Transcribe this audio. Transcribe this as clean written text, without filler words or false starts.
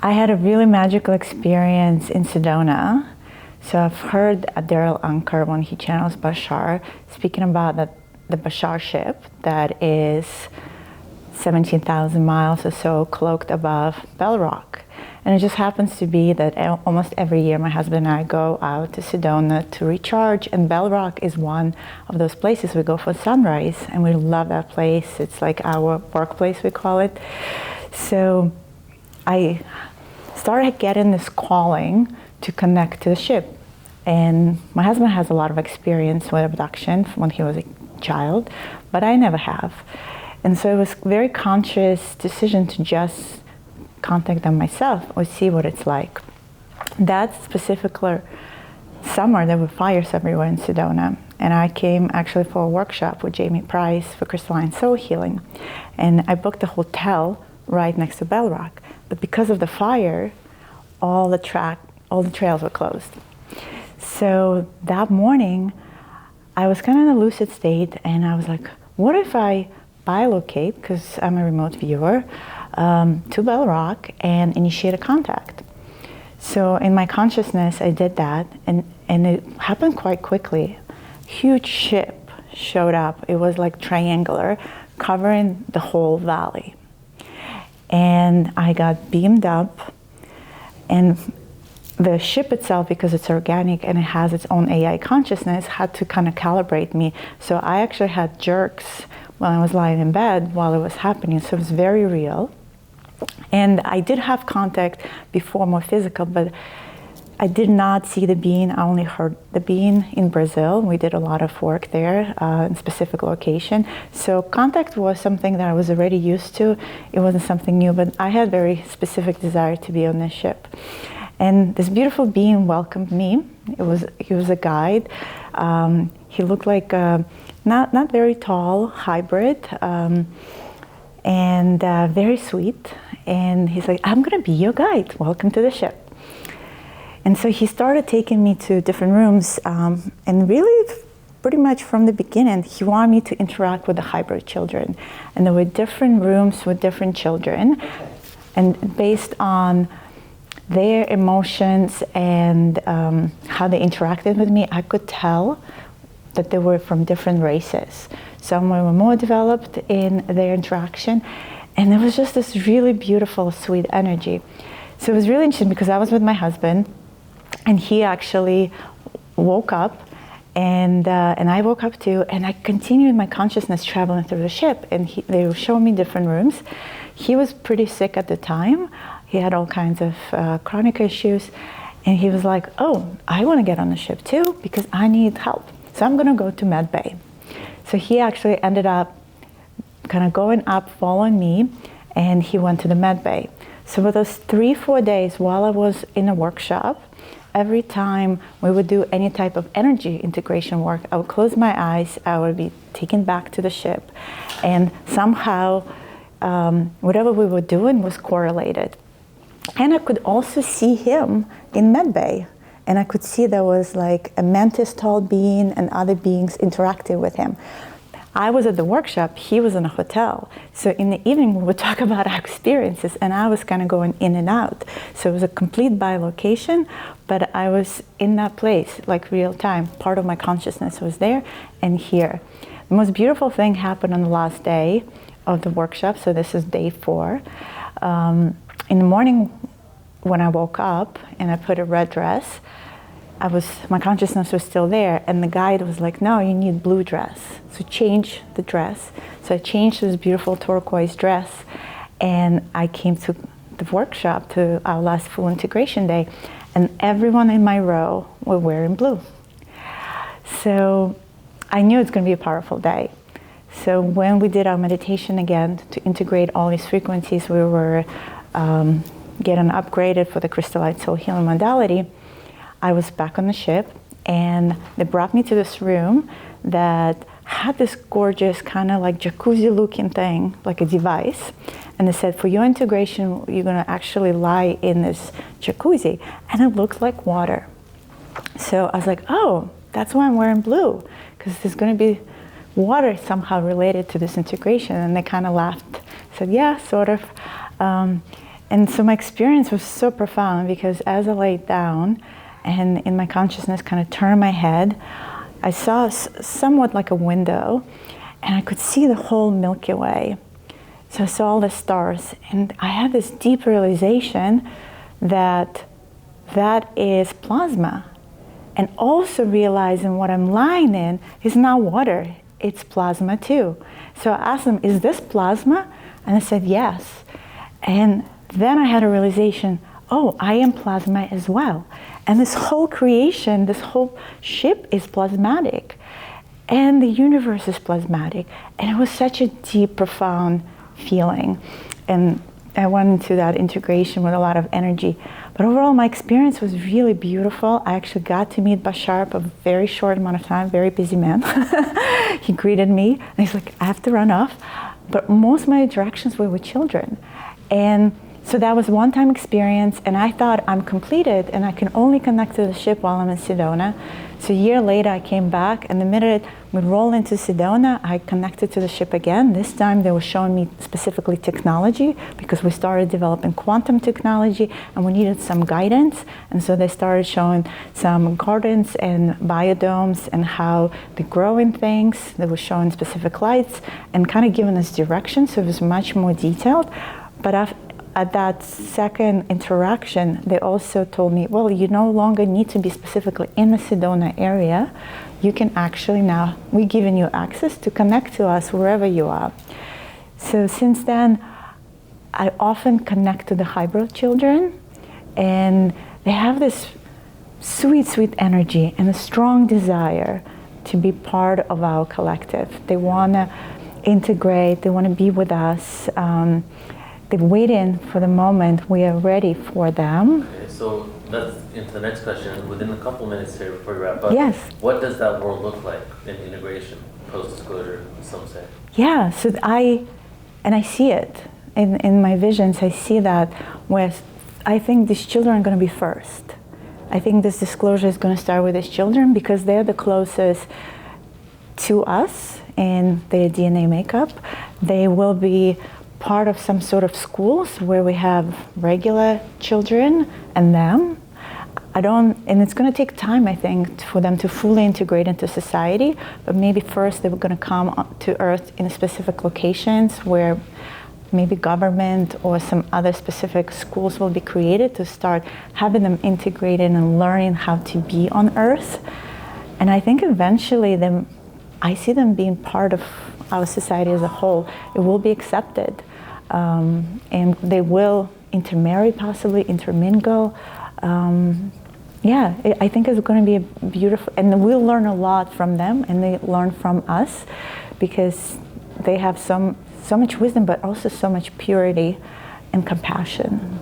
I had a really magical experience in Sedona. So I've heard Daryl Anker, when he channels Bashar, speaking about the Bashar ship that is 17,000 miles or so cloaked above Bell Rock. And it just happens to be that almost every year my husband and I go out to Sedona to recharge, and Bell Rock is one of those places we go for sunrise, and we love that place. It's like our workplace, we call it. So I started getting this calling to connect to the ship. And my husband has a lot of experience with abduction when he was a child, but I never have. And so it was a very conscious decision to just contact them myself or see what it's like. That specific summer, there were fires everywhere in Sedona. And I came actually for a workshop with Jamie Price for crystalline soul healing. And I booked a hotel right next to Bell Rock. But because of the fire, all the trails were closed. So that morning, I was kind of in a lucid state, and I was like, what if I bilocate, because I'm a remote viewer, to Bell Rock and initiate a contact? So in my consciousness, I did that, and it happened quite quickly. Huge ship showed up. It was like triangular, covering the whole valley. And I got beamed up, and the ship itself, because it's organic and it has its own AI consciousness, had to kind of calibrate me. So I actually had jerks when I was lying in bed while it was happening. So it was very real. And I did have contact before, more physical, but I did not see the being. I only heard the being in Brazil. We did a lot of work there in specific location. So contact was something that I was already used to. It wasn't something new, but I had very specific desire to be on this ship. And this beautiful being welcomed me. He was a guide. He looked like a not very tall hybrid, and very sweet. And he's like, I'm gonna be your guide. Welcome to the ship. And so he started taking me to different rooms, and really pretty much from the beginning, he wanted me to interact with the hybrid children. And there were different rooms with different children. And based on their emotions and how they interacted with me, I could tell that they were from different races. Some were more developed in their interaction, and there was just this really beautiful, sweet energy. So it was really interesting because I was with my husband, and he actually woke up, and I woke up too, and I continued my consciousness traveling through the ship, and they were showing me different rooms. He was pretty sick at the time. He had all kinds of chronic issues, and he was like, oh, I want to get on the ship too because I need help. So I'm going to go to Med Bay. So he actually ended up kind of going up, following me, and he went to the Med Bay. So for those 3-4 days while I was in a workshop, every time we would do any type of energy integration work, I would close my eyes, I would be taken back to the ship, and somehow whatever we were doing was correlated. And I could also see him in Med Bay. And I could see there was like a mantis tall being and other beings interacting with him. I was at the workshop, he was in a hotel. So in the evening we would talk about our experiences, and I was kind of going in and out. So it was a complete bilocation, but I was in that place, like real time. Part of my consciousness was there and here. The most beautiful thing happened on the last day of the workshop. So this is day 4. In the morning, when I woke up and I put a red dress, my consciousness was still there, and the guide was like, no, you need blue dress. So change the dress. So I changed this beautiful turquoise dress, and I came to the workshop, to our last full integration day, and everyone in my row were wearing blue. So I knew it's going to be a powerful day. So when we did our meditation again to integrate all these frequencies, we were getting upgraded for the crystalline soul healing modality. I was back on the ship, and they brought me to this room that had this gorgeous kind of like jacuzzi looking thing, like a device. And they said, for your integration, you're going to actually lie in this jacuzzi, and it looks like water. So I was like, oh, that's why I'm wearing blue, because there's going to be water somehow related to this integration. And they kind of laughed, said, yeah, sort of. And so my experience was so profound because as I laid down and in my consciousness kind of turned my head, I saw somewhat like a window and I could see the whole Milky Way. So I saw all the stars and I had this deep realization that that is plasma. And also realizing what I'm lying in is not water, it's plasma too. So I asked them, is this plasma? And I said, yes. And then I had a realization, oh, I am plasma as well. And this whole creation, this whole ship is plasmatic. And the universe is plasmatic. And it was such a deep, profound feeling. And I went into that integration with a lot of energy. But overall, my experience was really beautiful. I actually got to meet Bashar for a very short amount of time, very busy man. He greeted me, and he's like, I have to run off. But most of my interactions were with children. And so that was a one-time experience, and I thought I'm completed, and I can only connect to the ship while I'm in Sedona. So a year later, I came back, and the minute we rolled into Sedona, I connected to the ship again. This time, they were showing me specifically technology, because we started developing quantum technology, and we needed some guidance. And so they started showing some gardens and biodomes and how they grow in things. They were showing specific lights and kind of giving us direction, so it was much more detailed. But at that second interaction, they also told me, well, you no longer need to be specifically in the Sedona area. You can actually now, we're giving you access to connect to us wherever you are. So since then, I often connect to the hybrid children, and they have this sweet, sweet energy and a strong desire to be part of our collective. They want to integrate, they want to be with us. They're waiting for the moment we are ready for them. Okay, so that's into the next question. Within a couple minutes here before we wrap up, yes. What does that world look like in integration, post-disclosure, some say? Yeah, so I see it in my visions. I see that with, I think these children are going to be first. I think this disclosure is going to start with these children because they're the closest to us in their DNA makeup. They will be part of some sort of schools where we have regular children and them. And it's going to take time, I think, for them to fully integrate into society, but maybe first they were going to come to Earth in specific locations where maybe government or some other specific schools will be created to start having them integrated and learning how to be on Earth. And I think eventually I see them being part of our society as a whole. It will be accepted, and they will intermarry, possibly intermingle. I think it's going to be a beautiful, and we'll learn a lot from them, and they learn from us, because they have so much wisdom, but also so much purity and compassion.